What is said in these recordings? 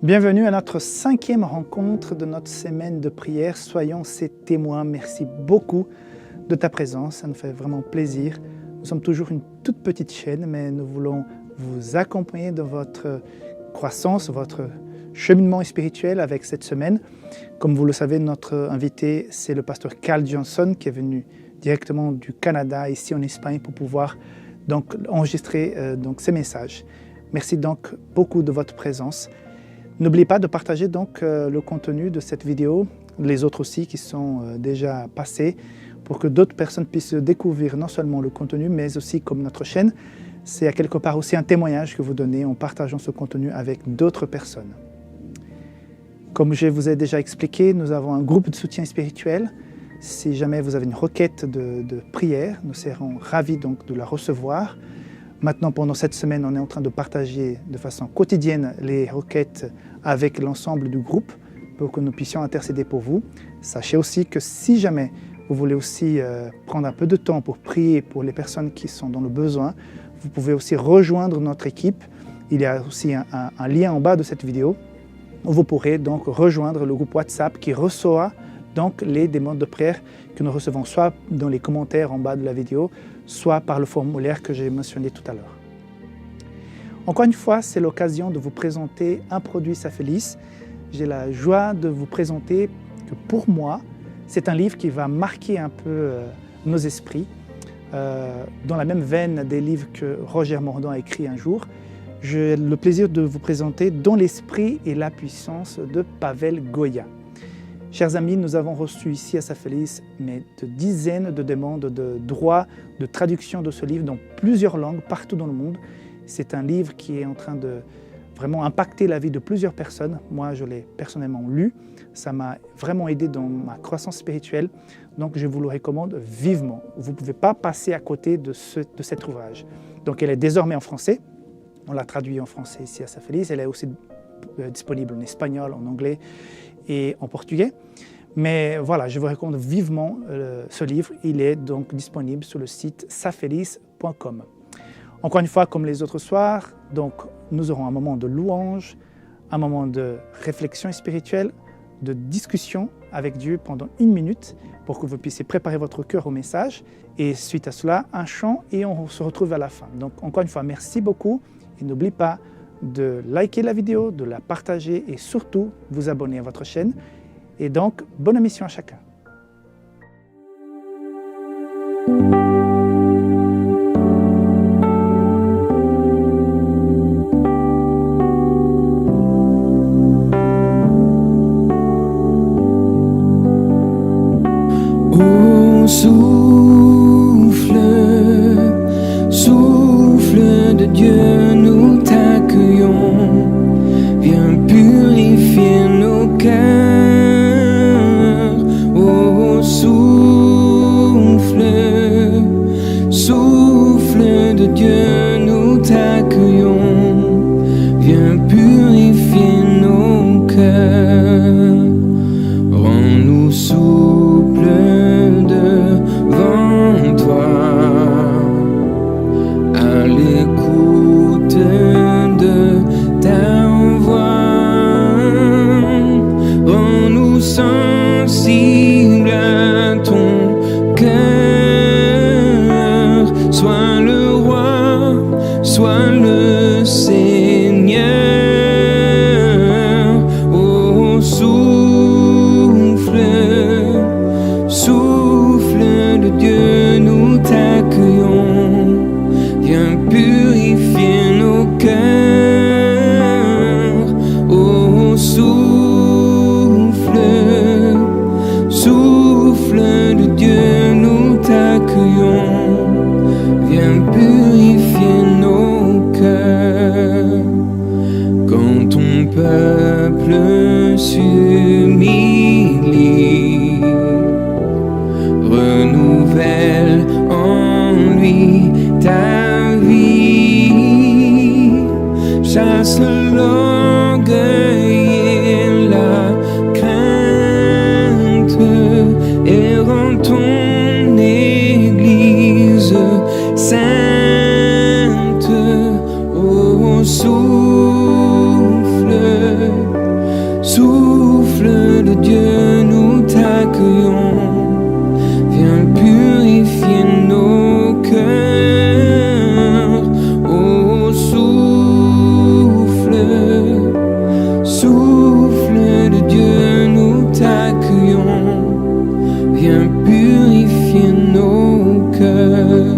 Bienvenue à notre 5e rencontre de notre semaine de prière. Soyons ses témoins. Merci beaucoup de ta présence. Ça nous fait vraiment plaisir. Nous sommes toujours une toute petite chaîne, mais nous voulons vous accompagner dans votre croissance, votre cheminement spirituel avec cette semaine. Comme vous le savez, notre invité, c'est le pasteur Carl Johnson qui est venu directement du Canada, ici en Espagne, pour pouvoir donc enregistrer ces messages. Merci donc beaucoup de votre présence. N'oubliez pas de partager donc le contenu de cette vidéo, les autres aussi qui sont déjà passés, pour que d'autres personnes puissent découvrir non seulement le contenu, mais aussi comme notre chaîne, c'est à quelque part aussi un témoignage que vous donnez en partageant ce contenu avec d'autres personnes. Comme je vous ai déjà expliqué, nous avons un groupe de soutien spirituel. Si jamais vous avez une requête de prière, nous serons ravis donc de la recevoir. Maintenant, pendant cette semaine, on est en train de partager de façon quotidienne les requêtes avec l'ensemble du groupe pour que nous puissions intercéder pour vous. Sachez aussi que si jamais vous voulez aussi prendre un peu de temps pour prier pour les personnes qui sont dans le besoin, vous pouvez aussi rejoindre notre équipe. Il y a aussi un lien en bas de cette vidéo où vous pourrez donc rejoindre le groupe WhatsApp qui reçoit donc les demandes de prière que nous recevons soit dans les commentaires en bas de la vidéo, soit par le formulaire que j'ai mentionné tout à l'heure. Encore une fois, c'est l'occasion de vous présenter un produit Saphélis. J'ai la joie de vous présenter que pour moi, c'est un livre qui va marquer un peu nos esprits, dans la même veine des livres que Roger Mordant a écrit un jour. J'ai le plaisir de vous présenter Dans l'esprit et la puissance de Pavel Goya. Chers amis, nous avons reçu ici à Saphélis de dizaines de demandes de droits de traduction de ce livre dans plusieurs langues partout dans le monde. C'est un livre qui est en train de vraiment impacter la vie de plusieurs personnes. Moi, je l'ai personnellement lu. Ça m'a vraiment aidé dans ma croissance spirituelle. Donc, je vous le recommande vivement. Vous ne pouvez pas passer à côté de cet ouvrage. Donc, elle est désormais en français. On l'a traduit en français ici à Saphélis. Elle est aussi disponible en espagnol, en anglais et en portugais. Mais voilà, je vous recommande vivement ce livre. Il est donc disponible sur le site saphélis.com. Encore une fois, comme les autres soirs, donc, nous aurons un moment de louange, un moment de réflexion spirituelle, de discussion avec Dieu pendant 1 minute pour que vous puissiez préparer votre cœur au message. Et suite à cela, un chant et on se retrouve à la fin. Donc encore une fois, merci beaucoup et n'oubliez pas de liker la vidéo, de la partager et surtout vous abonner à votre chaîne. Et donc, bonne émission à chacun. Oh, souffle, souffle de Dieu, nous t'accueillons. Viens purifier nos cœurs. Oh, souffle, souffle de Dieu, nous t'accueillons. Viens purifier nos cœurs. Rends-nous souples devant toi, à l'écoute de ta voix. Rends-nous sensibles à ton cœur. Sois le roi, sois le Seigneur. Oh, souffle, souffle de Dieu, nous t'accueillons. Viens purifier nos cœurs. Oh, souffle, souffle de Dieu, nous t'accueillons. Viens purifier nos cœurs. Quand ton peuple s'humilie, renouvelle en lui ta vie. Chasse l'orgueil et la crainte et rends ton Église sainte. Oh, souffle, viens purifier nos cœurs.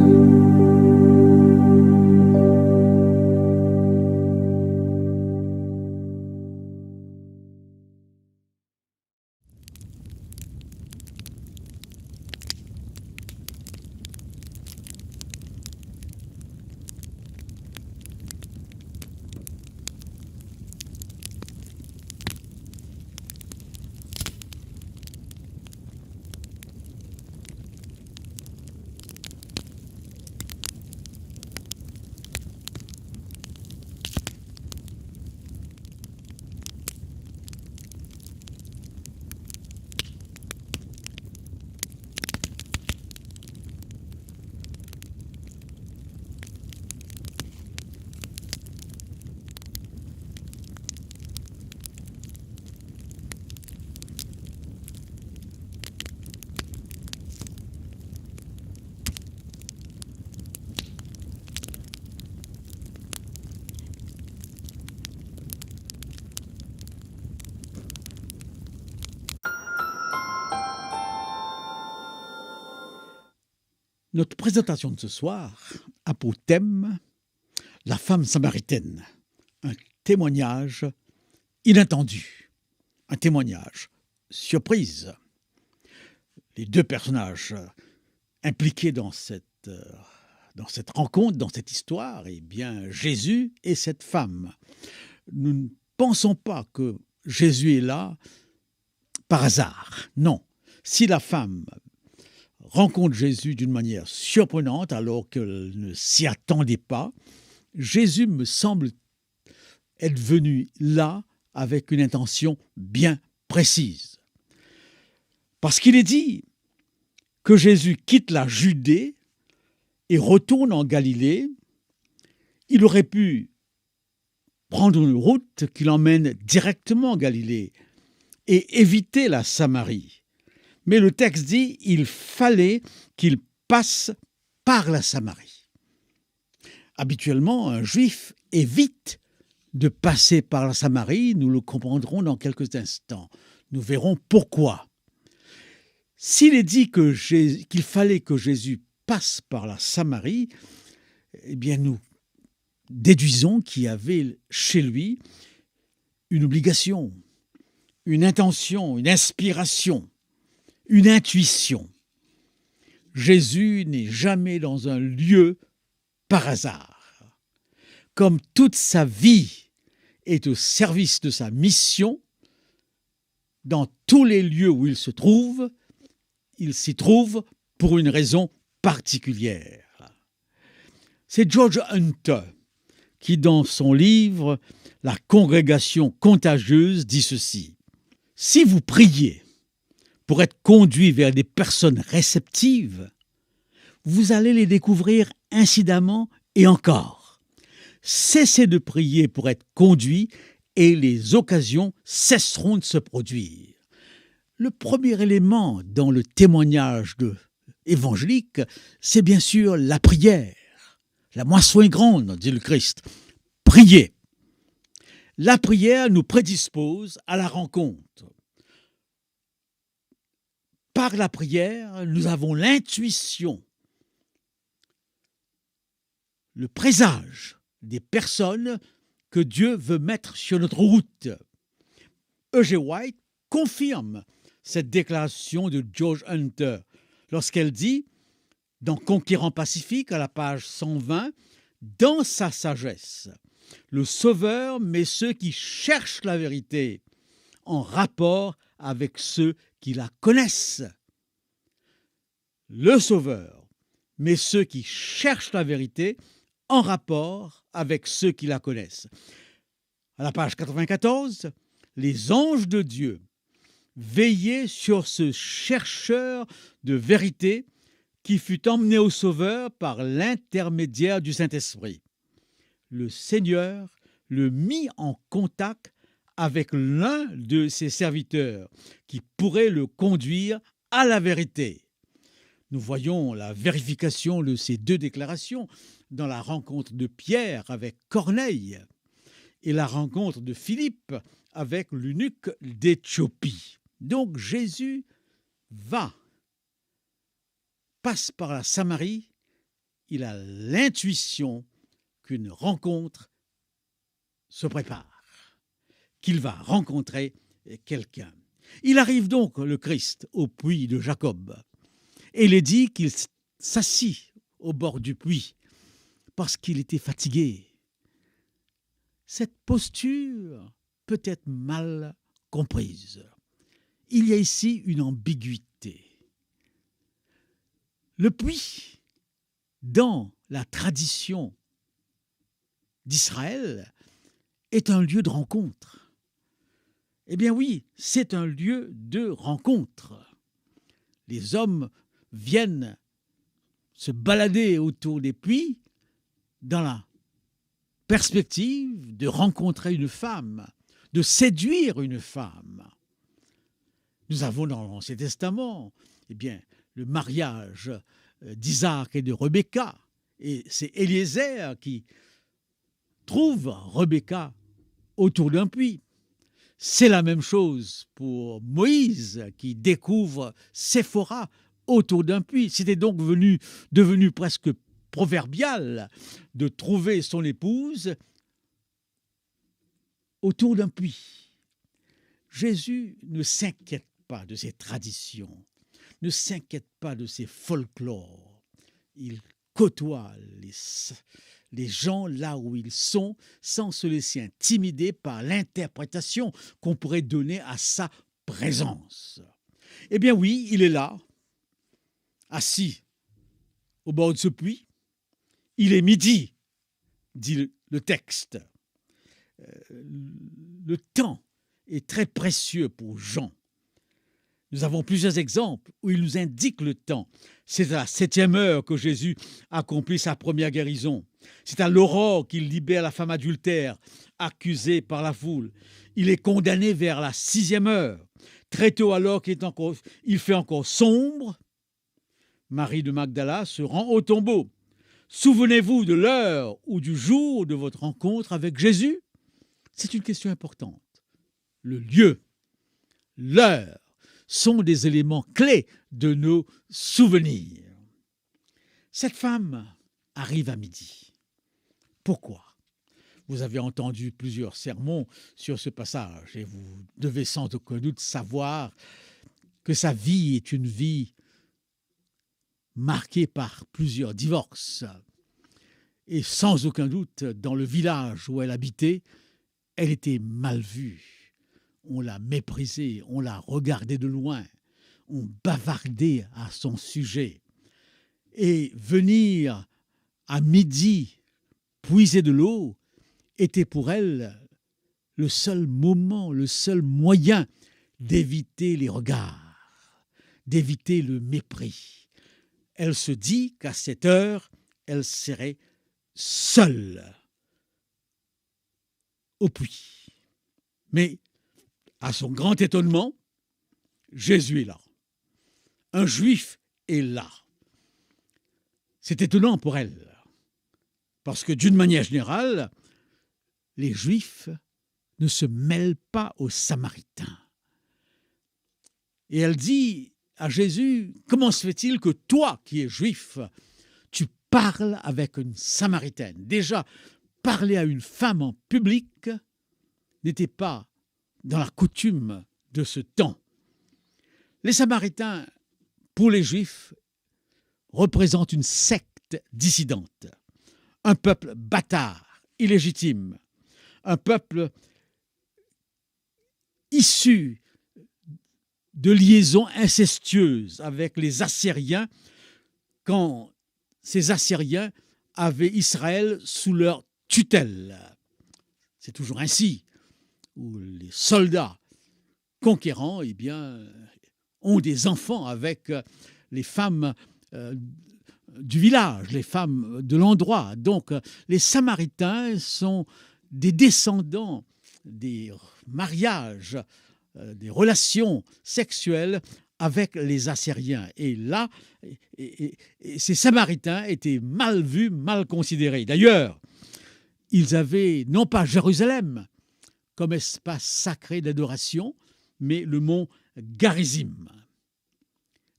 Notre présentation de ce soir a pour thème la femme samaritaine, un témoignage inattendu, un témoignage surprise. Les deux personnages impliqués dans cette rencontre, dans cette histoire, eh bien Jésus et cette femme. Nous ne pensons pas que Jésus est là par hasard. Non. Si la femme rencontre Jésus d'une manière surprenante alors qu'elle ne s'y attendait pas, Jésus me semble être venu là avec une intention bien précise. Parce qu'il est dit que Jésus quitte la Judée et retourne en Galilée. Il aurait pu prendre une route qui l'emmène directement en Galilée et éviter la Samarie. Mais le texte dit qu'il fallait qu'il passe par la Samarie. Habituellement, un juif évite de passer par la Samarie, nous le comprendrons dans quelques instants. Nous verrons pourquoi. S'il est dit qu'il fallait que Jésus passe par la Samarie, eh bien nous déduisons qu'il y avait chez lui une obligation, une intention, une inspiration, une intuition. Jésus n'est jamais dans un lieu par hasard. Comme toute sa vie est au service de sa mission, dans tous les lieux où il s'y trouve pour une raison particulière. C'est George Hunter qui, dans son livre « La congrégation contagieuse », dit ceci. « Si vous priez pour être conduit vers des personnes réceptives, vous allez les découvrir incidemment et encore. Cessez de prier pour être conduit et les occasions cesseront de se produire. » Le premier élément dans le témoignage évangélique, c'est bien sûr la prière. La moisson est grande, dit le Christ. Priez. La prière nous prédispose à la rencontre. Par la prière, nous avons l'intuition, le présage des personnes que Dieu veut mettre sur notre route. E.G. White confirme cette déclaration de George Hunter lorsqu'elle dit, dans Conquérant Pacifique, à la page 120, « Dans sa sagesse, le Sauveur met ceux qui cherchent la vérité en rapport avec ceux qui la connaissent. » Le Sauveur met ceux qui cherchent la vérité en rapport avec ceux qui la connaissent. À la page 94, « Les anges de Dieu veillaient sur ce chercheur de vérité qui fut emmené au Sauveur par l'intermédiaire du Saint-Esprit. Le Seigneur le mit en contact avec l'un de ses serviteurs qui pourrait le conduire à la vérité. » Nous voyons la vérification de ces deux déclarations dans la rencontre de Pierre avec Corneille et la rencontre de Philippe avec l'eunuque d'Éthiopie. Donc Jésus va passe par la Samarie, il a l'intuition qu'une rencontre se prépare, qu'il va rencontrer quelqu'un. Il arrive donc, le Christ, au puits de Jacob. Et il est dit qu'il s'assit au bord du puits parce qu'il était fatigué. Cette posture peut être mal comprise. Il y a ici une ambiguïté. Le puits, dans la tradition d'Israël, est un lieu de rencontre. Eh bien oui, c'est un lieu de rencontre. Les hommes viennent se balader autour des puits dans la perspective de rencontrer une femme, de séduire une femme. Nous avons dans l'Ancien Testament, eh bien, le mariage d'Isaac et de Rebecca. Et c'est Éliézer qui trouve Rebecca autour d'un puits. C'est la même chose pour Moïse qui découvre Séphora autour d'un puits. C'était donc devenu presque proverbial de trouver son épouse autour d'un puits. Jésus ne s'inquiète pas de ces traditions, ne s'inquiète pas de ces folklores. Il côtoie les gens là où ils sont sans se laisser intimider par l'interprétation qu'on pourrait donner à sa présence. Eh bien oui, il est là, assis au bord de ce puits. Il est midi, dit le texte. Le temps est très précieux pour Jean. Nous avons plusieurs exemples où il nous indique le temps. C'est à la 7e heure que Jésus accomplit sa première guérison. C'est à l'aurore qu'il libère la femme adultère, accusée par la foule. Il est condamné vers la 6e heure. Très tôt, alors qu'il fait encore sombre, Marie de Magdala se rend au tombeau. Souvenez-vous de l'heure ou du jour de votre rencontre avec Jésus? C'est une question importante. Le lieu, l'heure, sont des éléments clés de nos souvenirs. Cette femme arrive à midi. Pourquoi? Vous avez entendu plusieurs sermons sur ce passage et vous devez sans aucun doute savoir que sa vie est une vie marquée par plusieurs divorces. Et sans aucun doute, dans le village où elle habitait, elle était mal vue. On l'a méprisée, on l'a regardée de loin, on bavardait à son sujet. Et venir à midi puiser de l'eau était pour elle le seul moment, le seul moyen d'éviter les regards, d'éviter le mépris. Elle se dit qu'à cette heure, elle serait seule au puits. Mais à son grand étonnement, Jésus est là. Un juif est là. C'est étonnant pour elle, parce que d'une manière générale, les Juifs ne se mêlent pas aux Samaritains. Et elle dit à Jésus, comment se fait-il que toi, qui es juif, tu parles avec une Samaritaine? Déjà, parler à une femme en public n'était pas dans la coutume de ce temps. Les Samaritains, pour les Juifs, représentent une secte dissidente, un peuple bâtard, illégitime, un peuple issu de liaisons incestueuses avec les Assyriens quand ces Assyriens avaient Israël sous leur tutelle. C'est toujours ainsi, où les soldats conquérants eh bien, ont des enfants avec les femmes du village, les femmes de l'endroit. Donc les Samaritains sont des descendants des mariages, des relations sexuelles avec les Assyriens. Et là, ces Samaritains étaient mal vus, mal considérés. D'ailleurs, ils avaient non pas Jérusalem comme espace sacré d'adoration, mais le mont Garizim.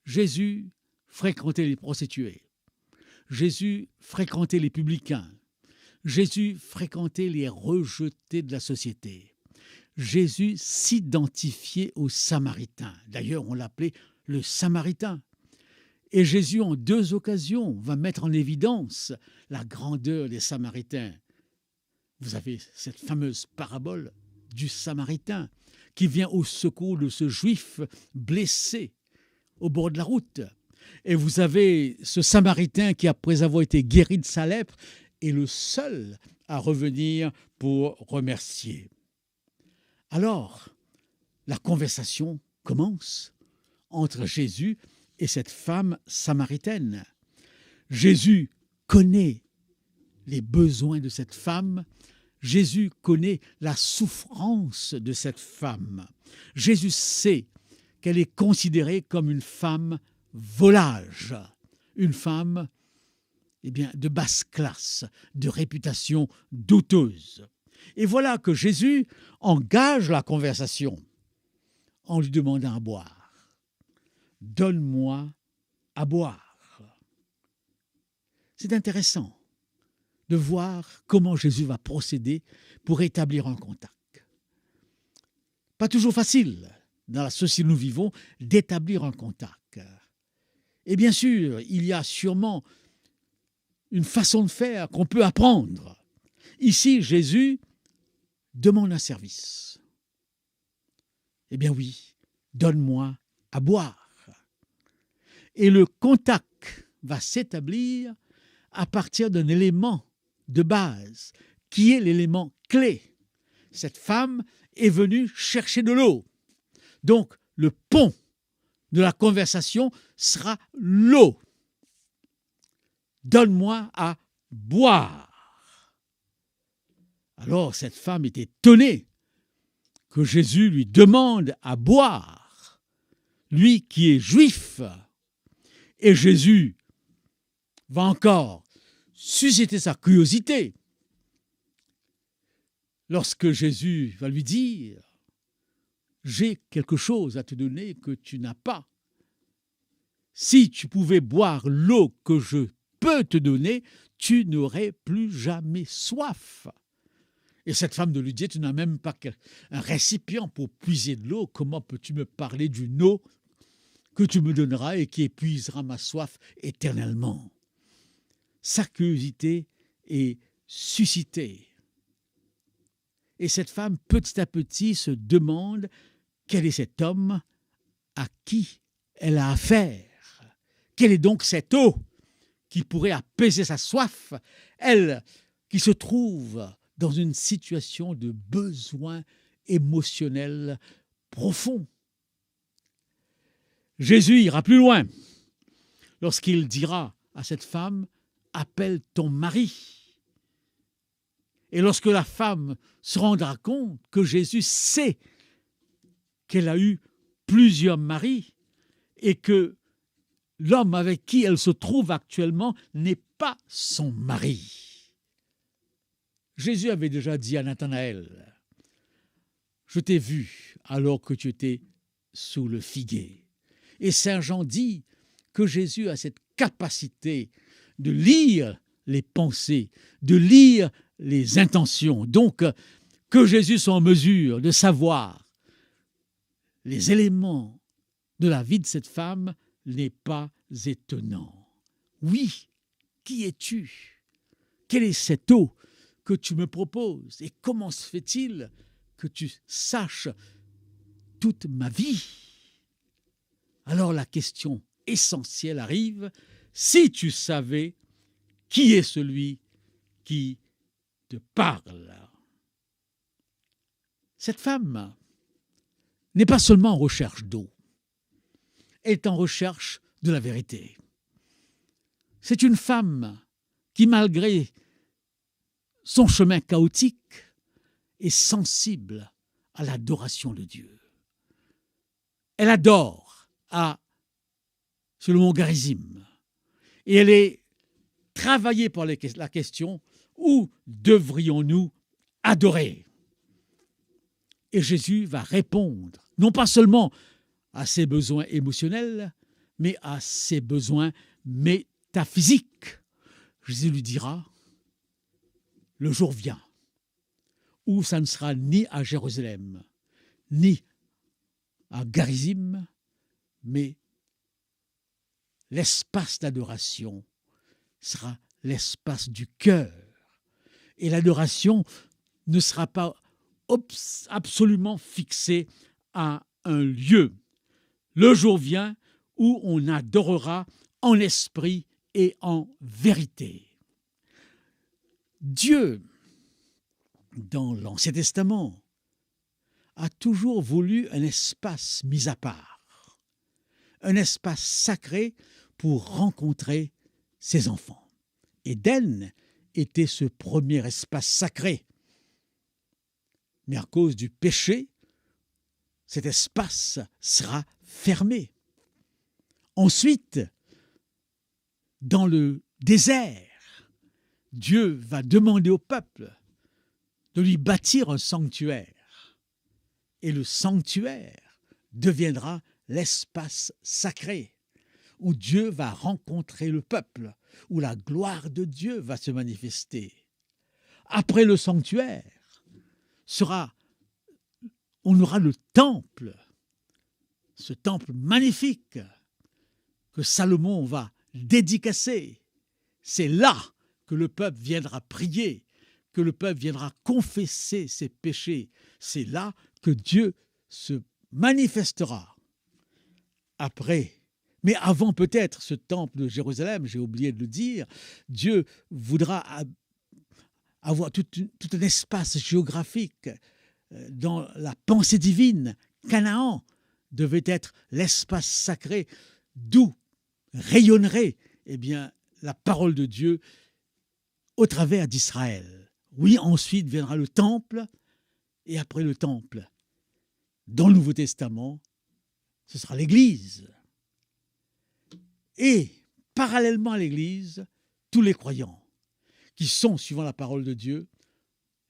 Jésus fréquentait les prostituées. Jésus fréquentait les publicains. Jésus fréquentait les rejetés de la société. Jésus s'identifiait aux Samaritains. D'ailleurs, on l'appelait le Samaritain. Et Jésus, en 2 occasions, va mettre en évidence la grandeur des Samaritains. Vous avez cette fameuse parabole du Samaritain qui vient au secours de ce Juif blessé au bord de la route. Et vous avez ce Samaritain qui, après avoir été guéri de sa lèpre, est le seul à revenir pour remercier. Alors, la conversation commence entre Jésus et cette femme samaritaine. Jésus connaît les besoins de cette femme. Jésus connaît la souffrance de cette femme. Jésus sait qu'elle est considérée comme une femme volage, une femme de basse classe, de réputation douteuse. Et voilà que Jésus engage la conversation en lui demandant à boire. « Donne-moi à boire ». C'est intéressant de voir comment Jésus va procéder pour établir un contact. Pas toujours facile, dans la société où nous vivons, d'établir un contact. Et bien sûr, il y a sûrement une façon de faire qu'on peut apprendre. Ici, Jésus demande un service. Eh bien oui, donne-moi à boire. Et le contact va s'établir à partir d'un élément de base, qui est l'élément clé. Cette femme est venue chercher de l'eau. Donc, le pont de la conversation sera l'eau. Donne-moi à boire. Alors, cette femme est étonnée que Jésus lui demande à boire, lui qui est juif. Et Jésus va encore susciter sa curiosité lorsque Jésus va lui dire « J'ai quelque chose à te donner que tu n'as pas. Si tu pouvais boire l'eau que je peux te donner, tu n'aurais plus jamais soif. » Et cette femme de lui dit « Tu n'as même pas un récipient pour puiser de l'eau. Comment peux-tu me parler d'une eau que tu me donneras et qui épuisera ma soif éternellement ?» Sa curiosité est suscitée. Et cette femme, petit à petit, se demande quel est cet homme à qui elle a affaire. Quelle est donc cette eau qui pourrait apaiser sa soif, elle qui se trouve dans une situation de besoin émotionnel profond. Jésus ira plus loin lorsqu'il dira à cette femme « Appelle ton mari ». Et lorsque la femme se rendra compte que Jésus sait qu'elle a eu plusieurs maris et que l'homme avec qui elle se trouve actuellement n'est pas son mari. Jésus avait déjà dit à Nathanaël « Je t'ai vu alors que tu étais sous le figuier ». Et Saint Jean dit que Jésus a cette capacité de lire les pensées, de lire les intentions. Donc, que Jésus soit en mesure de savoir les éléments de la vie de cette femme n'est pas étonnant. Oui, qui es-tu? Quelle est cette eau que tu me proposes? Et comment se fait-il que tu saches toute ma vie? Alors la question essentielle arrive, si tu savais qui est celui qui te parle. Cette femme n'est pas seulement en recherche d'eau, elle est en recherche de la vérité. C'est une femme qui, malgré son chemin chaotique, est sensible à l'adoration de Dieu. Elle adore sur le mont Garizim. Et elle est travaillée par la question « Où devrions-nous adorer ?» Et Jésus va répondre, non pas seulement à ses besoins émotionnels, mais à ses besoins métaphysiques. Jésus lui dira, le jour vient où ça ne sera ni à Jérusalem, ni à Garizim, mais l'espace d'adoration sera l'espace du cœur. Et l'adoration ne sera pas absolument fixée à un lieu. Le jour vient où on adorera en esprit et en vérité. Dieu, dans l'Ancien Testament, a toujours voulu un espace mis à part, un espace sacré pour rencontrer ses enfants. Éden était ce premier espace sacré. Mais à cause du péché, cet espace sera fermé. Ensuite, dans le désert, Dieu va demander au peuple de lui bâtir un sanctuaire. Et le sanctuaire deviendra l'espace sacré, où Dieu va rencontrer le peuple, où la gloire de Dieu va se manifester. Après le sanctuaire, on aura le temple, ce temple magnifique que Salomon va dédicacer. C'est là que le peuple viendra prier, que le peuple viendra confesser ses péchés. C'est là que Dieu se manifestera. Après, mais avant peut-être ce temple de Jérusalem, j'ai oublié de le dire, Dieu voudra avoir tout un espace géographique dans la pensée divine. Canaan devait être l'espace sacré d'où rayonnerait la parole de Dieu au travers d'Israël. Oui, ensuite viendra le temple, et après le temple, dans le Nouveau Testament, ce sera l'Église. Et parallèlement à l'Église, tous les croyants qui sont, suivant la parole de Dieu,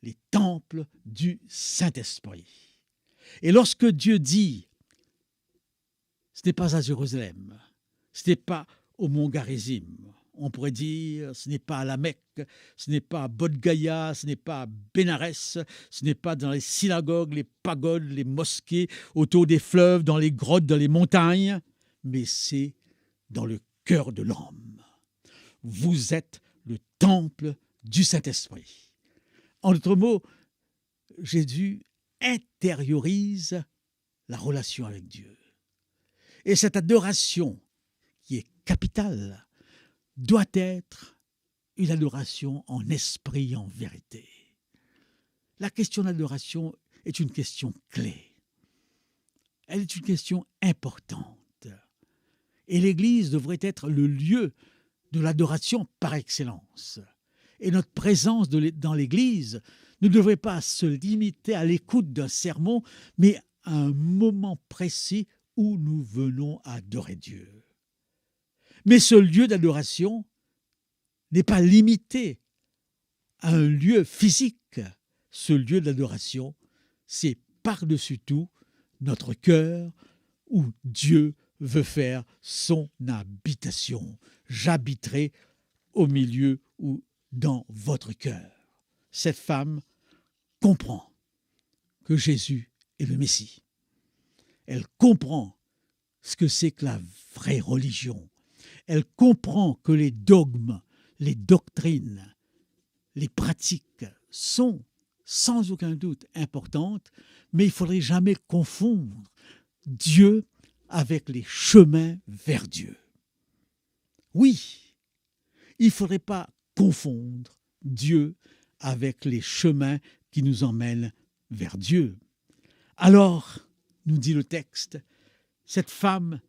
les temples du Saint-Esprit. Et lorsque Dieu dit, ce n'est pas à Jérusalem, ce n'est pas au mont Garizim, on pourrait dire, ce n'est pas à la Mecque, ce n'est pas à Bodh-Gaya, ce n'est pas à Bénarès, ce n'est pas dans les synagogues, les pagodes, les mosquées, autour des fleuves, dans les grottes, dans les montagnes, mais c'est dans le cœur de l'homme. Vous êtes le temple du Saint-Esprit. En d'autres mots, Jésus intériorise la relation avec Dieu. Et cette adoration, qui est capitale, doit être une adoration en esprit et en vérité. La question d'adoration est une question clé. Elle est une question importante. Et l'Église devrait être le lieu de l'adoration par excellence. Et notre présence dans l'Église ne devrait pas se limiter à l'écoute d'un sermon, mais à un moment précis où nous venons adorer Dieu. Mais ce lieu d'adoration n'est pas limité à un lieu physique. Ce lieu d'adoration, c'est par-dessus tout notre cœur où Dieu veut faire son habitation. J'habiterai au milieu ou dans votre cœur. Cette femme comprend que Jésus est le Messie. Elle comprend ce que c'est que la vraie religion. Elle comprend que les dogmes, les doctrines, les pratiques sont sans aucun doute importantes, mais il ne faudrait jamais confondre Dieu avec les chemins vers Dieu. Oui, il ne faudrait pas confondre Dieu avec les chemins qui nous emmènent vers Dieu. Alors, nous dit le texte, cette femme,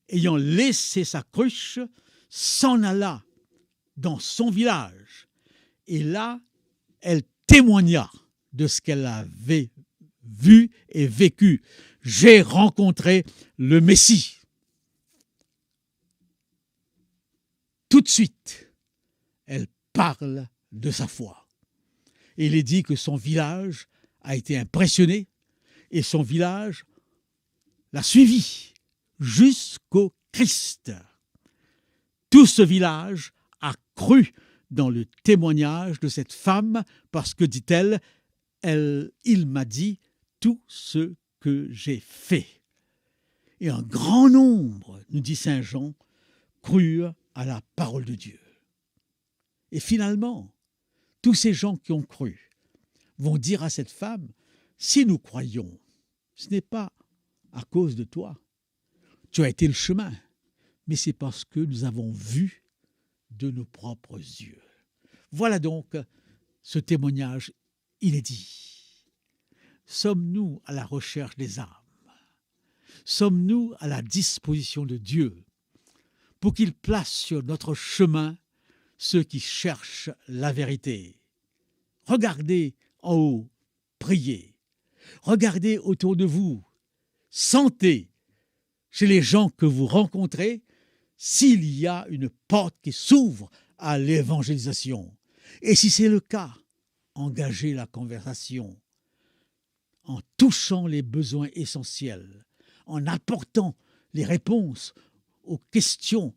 ayant laissé sa cruche, s'en alla dans son village. Et là, elle témoigna de ce qu'elle avait vu et vécu. J'ai rencontré le Messie. Tout de suite, elle parle de sa foi. Et il est dit que son village a été impressionné et son village l'a suivi jusqu'au Christ. Tout ce village a cru dans le témoignage de cette femme parce que, dit-elle, il m'a dit tout ce que j'ai fait. Et un grand nombre, nous dit saint Jean, crurent à la parole de Dieu. Et finalement, tous ces gens qui ont cru vont dire à cette femme, si nous croyons, ce n'est pas à cause de toi. Tu as été le chemin, mais c'est parce que nous avons vu de nos propres yeux. Voilà donc ce témoignage inédit. Sommes-nous à la recherche des âmes? Sommes-nous à la disposition de Dieu pour qu'il place sur notre chemin ceux qui cherchent la vérité? Regardez en haut, priez. Regardez autour de vous, sentez chez les gens que vous rencontrez s'il y a une porte qui s'ouvre à l'évangélisation. Et si c'est le cas, engagez la conversation en touchant les besoins essentiels, en apportant les réponses aux questions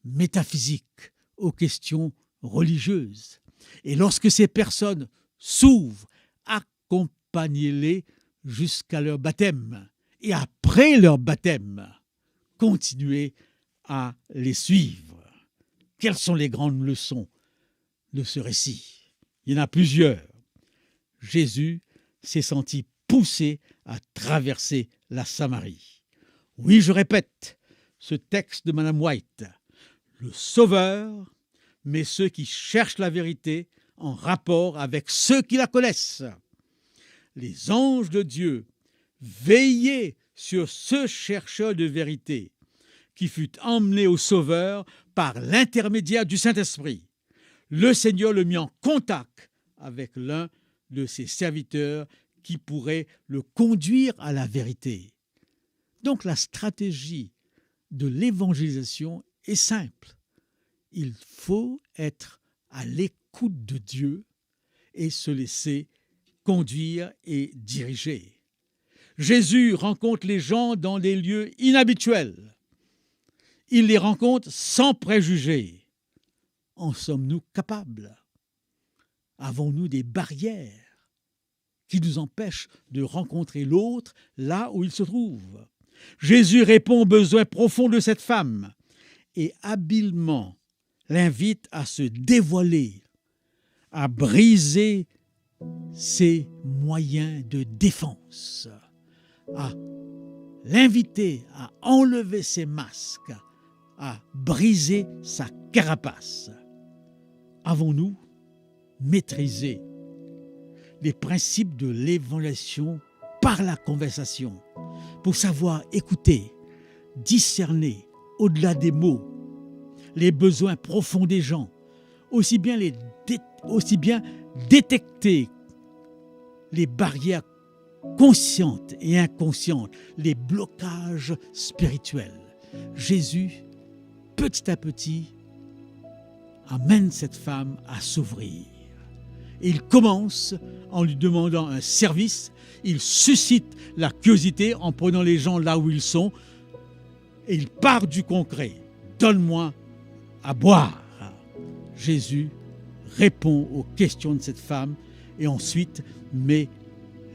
métaphysiques, aux questions religieuses. Et lorsque ces personnes s'ouvrent, accompagnez-les jusqu'à leur baptême. Et après leur baptême, continuez à les suivre. Quelles sont les grandes leçons de ce récit? Il y en a plusieurs. Jésus s'est senti poussé à traverser la Samarie. Oui, je répète, ce texte de Madame White, le Sauveur met ceux qui cherchent la vérité en rapport avec ceux qui la connaissent. Les anges de Dieu veillaient sur ce chercheur de vérité qui fut emmené au Sauveur par l'intermédiaire du Saint-Esprit. Le Seigneur le mit en contact avec l'un de ses serviteurs qui pourrait le conduire à la vérité. Donc la stratégie de l'évangélisation est simple. Il faut être à l'écoute de Dieu et se laisser conduire et diriger. Jésus rencontre les gens dans des lieux inhabituels. Il les rencontre sans préjugés. En sommes-nous capables? Avons-nous des barrières qui nous empêchent de rencontrer l'autre là où il se trouve? Jésus répond aux besoins profonds de cette femme et habilement l'invite à se dévoiler, à briser ses moyens de défense, à l'inviter à enlever ses masques, à briser sa carapace. Avons-nous maîtrisé les principes de l'évaluation par la conversation pour savoir écouter, discerner au-delà des mots les besoins profonds des gens, aussi bien détecter les barrières conscientes et inconscientes, les blocages spirituels. Jésus, petit à petit, amène cette femme à s'ouvrir. Et il commence en lui demandant un service, il suscite la curiosité en prenant les gens là où ils sont, et il part du concret. Donne-moi à boire. Jésus répond aux questions de cette femme et ensuite met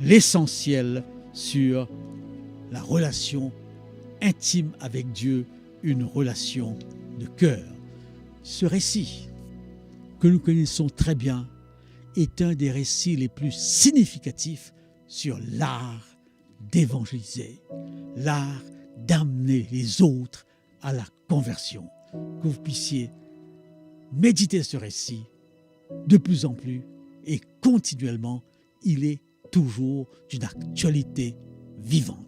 l'essentiel sur la relation intime avec Dieu, une relation de cœur. Ce récit que nous connaissons très bien est un des récits les plus significatifs sur l'art d'évangéliser, l'art d'amener les autres à la conversion. Que vous puissiez méditer ce récit de plus en plus et continuellement, il est toujours d'une actualité vivante.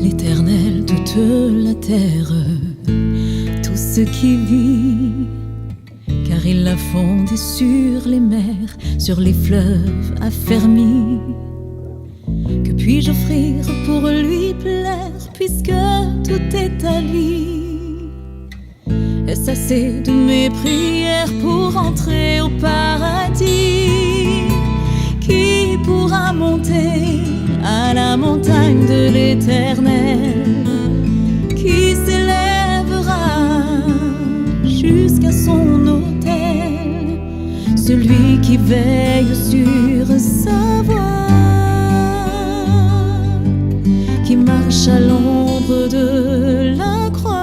L'Éternel toute la terre, tout ce qui vit, car il l'a fondé sur les mers, sur les fleuves affermis. Que puis-je offrir pour lui plaire, puisque tout est à lui? Est-ce assez de mes prières pour entrer au paradis? Qui pourra monter à la montagne de l'Éternel? Qui s'élèvera jusqu'à son autel? Celui qui veille sur sa voie, qui marche à l'ombre de la croix.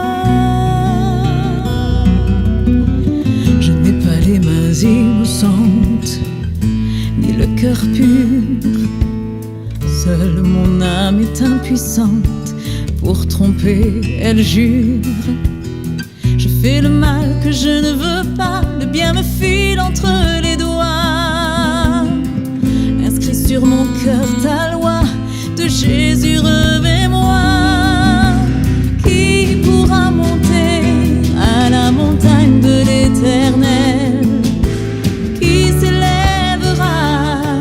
Je n'ai pas les mains innocentes, ni le cœur pur. Seule mon âme est impuissante pour tromper, elle jure. Je fais le mal que je ne veux pas, le bien me file entre les doigts. Inscrit sur mon cœur ta loi, de Jésus revêt-moi. Qui pourra monter à la montagne de l'Éternel? Qui s'élèvera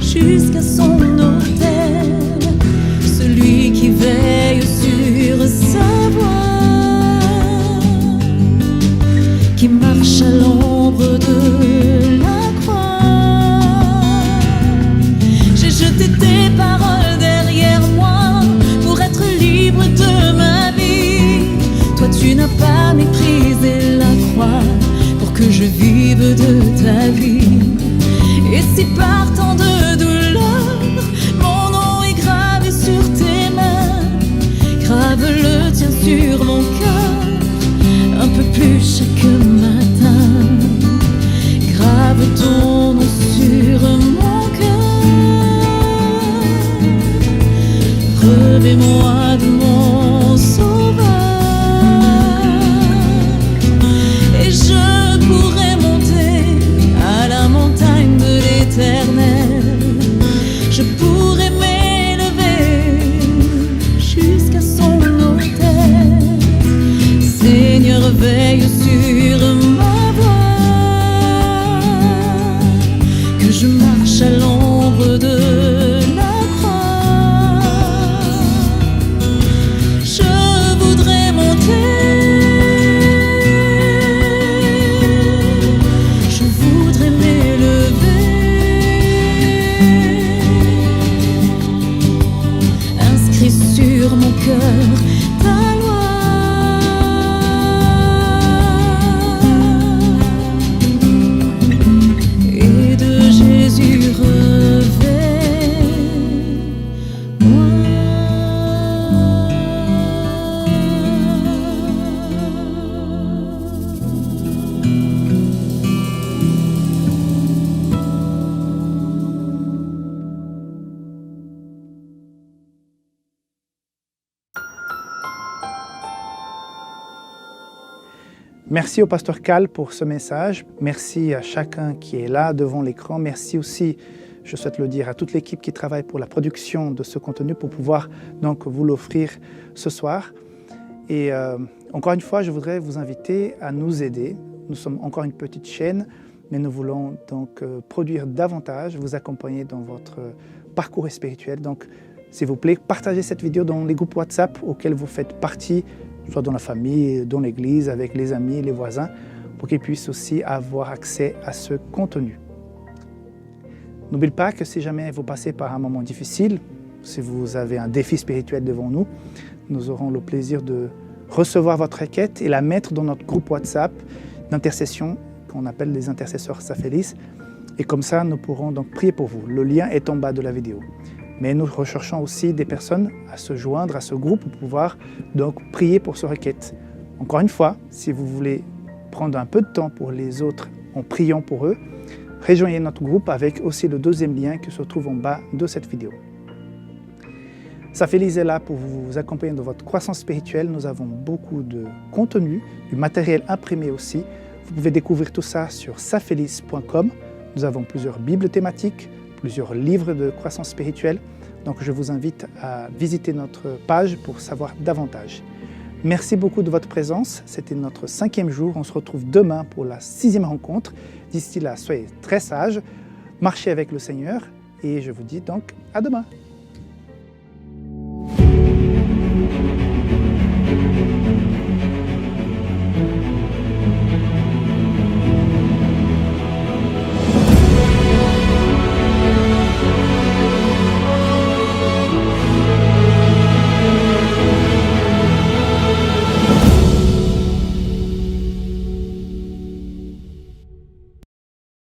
jusqu'à son autel? Celui qui veille sur sa voie, qui marche à l'ombre de la croix. J'ai jeté tes paroles derrière moi pour être libre de ma vie. Toi tu n'as pas méprisé la croix pour que je vive de ta vie. Et si par tant de douleur mon nom est gravé sur tes mains, grave le tien sur mon cœur un peu plus chaque matin. Grave ton nom sur mon cœur, revêt-moi de mon sauveur. Et je pourrai monter à la montagne de l'Éternel. Je pourrai m'élever jusqu'à son autel. Seigneur, veille sur ma voie, que je marche à l'ombre de la croix. Je voudrais monter, je voudrais m'élever, inscrit sur mon cœur ta loi. Et de Jésus Merci au pasteur Cal pour ce message. Merci à chacun qui est là devant l'écran. Merci aussi, je souhaite le dire, à toute l'équipe qui travaille pour la production de ce contenu pour pouvoir donc vous l'offrir ce soir. Et encore une fois, je voudrais vous inviter à nous aider. Nous sommes encore une petite chaîne, mais nous voulons donc produire davantage, vous accompagner dans votre parcours spirituel. Donc, s'il vous plaît, partagez cette vidéo dans les groupes WhatsApp auxquels vous faites partie, soit dans la famille, dans l'église, avec les amis, les voisins, pour qu'ils puissent aussi avoir accès à ce contenu. N'oubliez pas que si jamais vous passez par un moment difficile, si vous avez un défi spirituel devant nous, nous aurons le plaisir de recevoir votre requête et la mettre dans notre groupe WhatsApp d'intercession qu'on appelle les intercesseurs Safelis. Et comme ça, nous pourrons donc prier pour vous. Le lien est en bas de la vidéo. Mais nous recherchons aussi des personnes à se joindre à ce groupe pour pouvoir donc prier pour ce requête. Encore une fois, si vous voulez prendre un peu de temps pour les autres en priant pour eux, rejoignez notre groupe avec aussi le deuxième lien qui se trouve en bas de cette vidéo. Safelis est là pour vous accompagner dans votre croissance spirituelle. Nous avons beaucoup de contenu, du matériel imprimé aussi. Vous pouvez découvrir tout ça sur safelis.com. Nous avons plusieurs bibles thématiques, plusieurs livres de croissance spirituelle. Donc je vous invite à visiter notre page pour savoir davantage. Merci beaucoup de votre présence. C'était notre 5e jour. On se retrouve demain pour la 6e rencontre. D'ici là, soyez très sages, marchez avec le Seigneur et je vous dis donc à demain.